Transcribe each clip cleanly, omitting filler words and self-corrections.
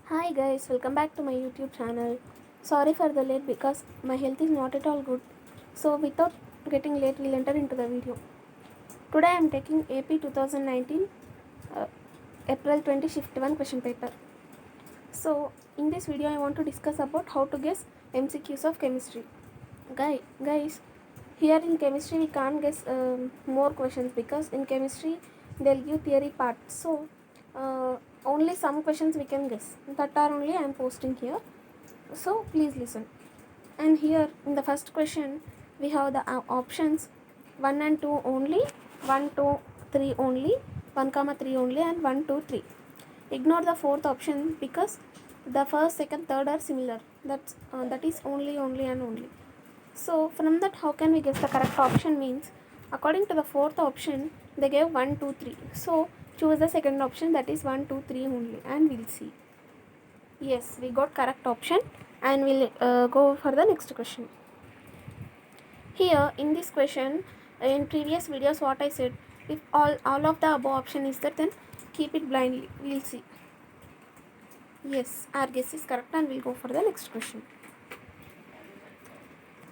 Hi guys, welcome back to my YouTube channel. Sorry for the late because my health is not at all good. So without getting late, we'll enter into the video. Today I am taking AP 2019 uh, April 20 shift 1 question paper. So in this video I want to discuss about how to guess MCQs of chemistry. Guys, here in chemistry we can't guess more questions because in chemistry they'll give theory part. So only some questions we can guess. That are only I am posting here. So please listen. And here in the first question we have the options 1 and 2 only, 1 2 3 only, 1 comma 3 only, and 1 2 3. Ignore the fourth option because the first, second, third are similar. That is only and only. So from that how can we guess the correct option means according to the fourth option they gave 1 2 3. So choose the second option, that is 1 2 3 only, and we'll see. Yes, we got correct option, and we'll go for the next question. Here in this question, in previous videos what I said, if all of the above option is there, then keep it blindly. We'll see. Yes, our guess is correct, and we'll go for the next question.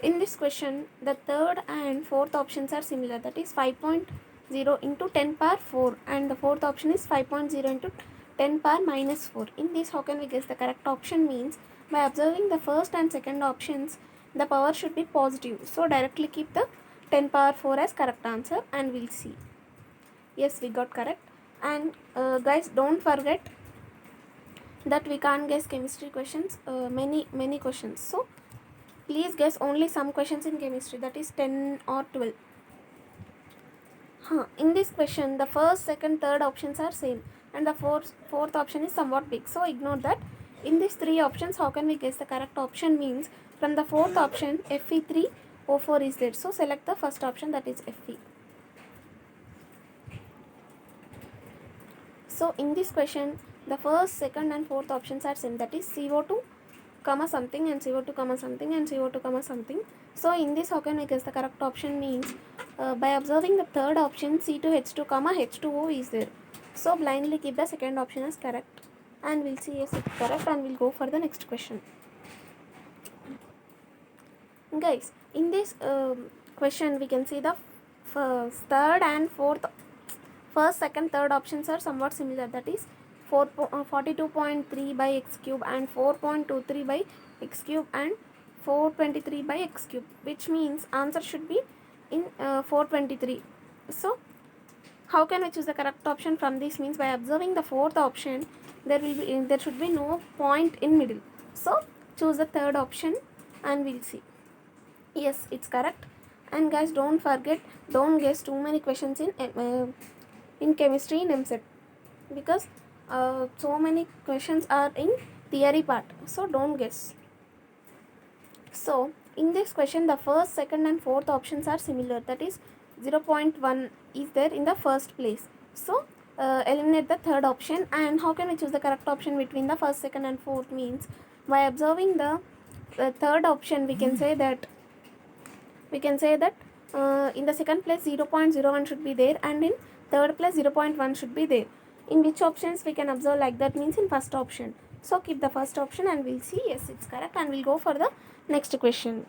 In this question, the third and fourth options are similar, that is 5.0 into 10 power 4, and the fourth option is 5.0 into 10 power minus 4. In this, how can we guess the correct option means by observing the first and second options, the power should be positive. So directly keep the 10 power 4 as correct answer, and we'll see. Yes, we got correct. And guys, don't forget that we can't guess chemistry questions, many questions. So please guess only some questions in chemistry, that is 10 or 12. In this question, the first, second, third options are same, and the fourth option is somewhat big. So ignore that. In these three options, how can we guess the correct option means from the fourth option, Fe3O4 is there. So select the first option, that is Fe. So in this question, the first, second, and fourth options are same, that is CO2 comma something, and CO2 comma something, and CO2 comma something. So in this, how can we guess the correct option means by observing the third option, C2H2 comma H2O is there. So blindly keep the second option as correct, and we'll see yes it's correct, and we'll go for the next question. Guys, in this question we can see the first, third, and fourth, first, second, third options are somewhat similar, that is 42.3 by x cube and 4.23 by x cube and 423 by x cube, which means answer should be in 423. So how can we choose the correct option from this means by observing the fourth option, there should be no point in middle. So choose the third option, and we'll see. Yes, it's correct. And guys, don't forget, don't guess too many questions in chemistry in MCET, because so many questions are in theory part, so don't guess. So in this question, the first, second, and fourth options are similar, that is 0.1 is there in the first place. So eliminate the third option. And how can we choose the correct option between the first, second, and fourth means by observing the third option, we can say that in the second place 0.01 should be there, and in third place 0.1 should be there. In which options we can observe like that means in first option. So keep the first option, and we'll see yes it's correct, and we'll go for the next question.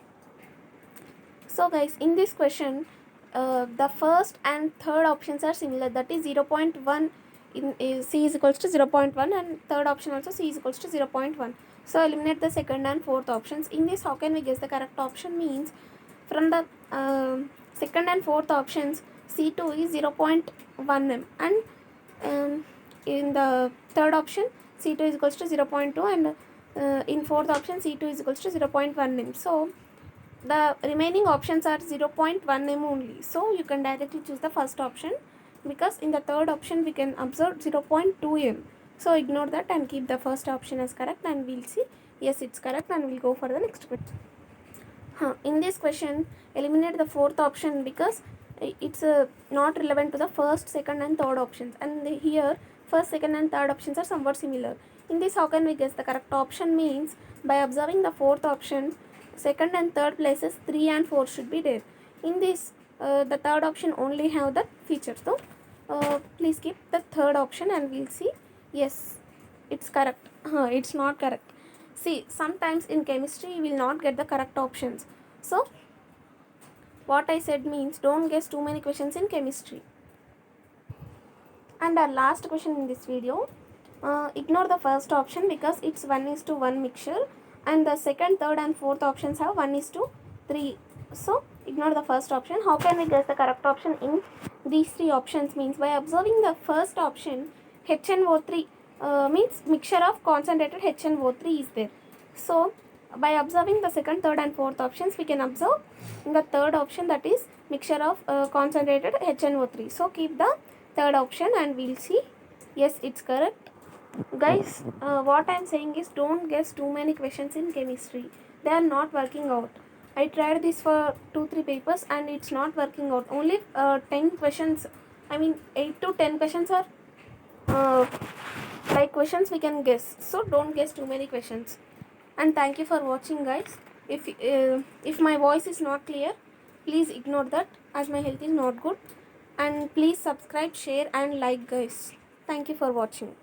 So guys, in this question the first and third options are similar, that is 0.1 in C is equals to 0.1, and third option also C is equals to 0.1. So eliminate the second and fourth options. In this, how can we guess the correct option means from the second and fourth options, C2 is 0.1 m, and in the third option C2 is equals to 0.2, and in fourth option C2 is equals to 0.1 m. So the remaining options are 0.1 m only. So you can directly choose the first option, because in the third option we can observe 0.2 m. So ignore that and keep the first option as correct, and we'll see yes it's correct, and we'll go for the next question. In this question, eliminate the fourth option because it's not relevant to the first, second, and third options, and here first, second, and third options are somewhat similar. In this, how can we guess the correct option means by observing the fourth option, second and third places 3 and 4 should be there. In this the third option only have the features, so please keep the third option, and we'll see yes It's correct. It's not correct. See, sometimes in chemistry you will not get the correct options. So what I said means don't guess too many questions in chemistry. And our last question in this video, ignore the first option because it's 1:1 mixture, and the second, third and fourth options have 1:3. So ignore the first option. How can we guess the correct option in these three options? Means by observing the first option, HNO3 means mixture of concentrated HNO3 is there. So by observing the second, third and fourth options, we can observe the third option, that is mixture of concentrated HNO3. So keep the third option and we'll see. Yes, it's correct. Guys, what I'm saying is don't guess too many questions in chemistry. They are not working out. I tried this for 2-3 papers and it's not working out. Only 10 questions, 8 to 10 questions are like questions we can guess. So don't guess too many questions. And thank you for watching, guys. If my voice is not clear, please ignore that as my health is not good. And please subscribe, share and like, guys. Thank you for watching.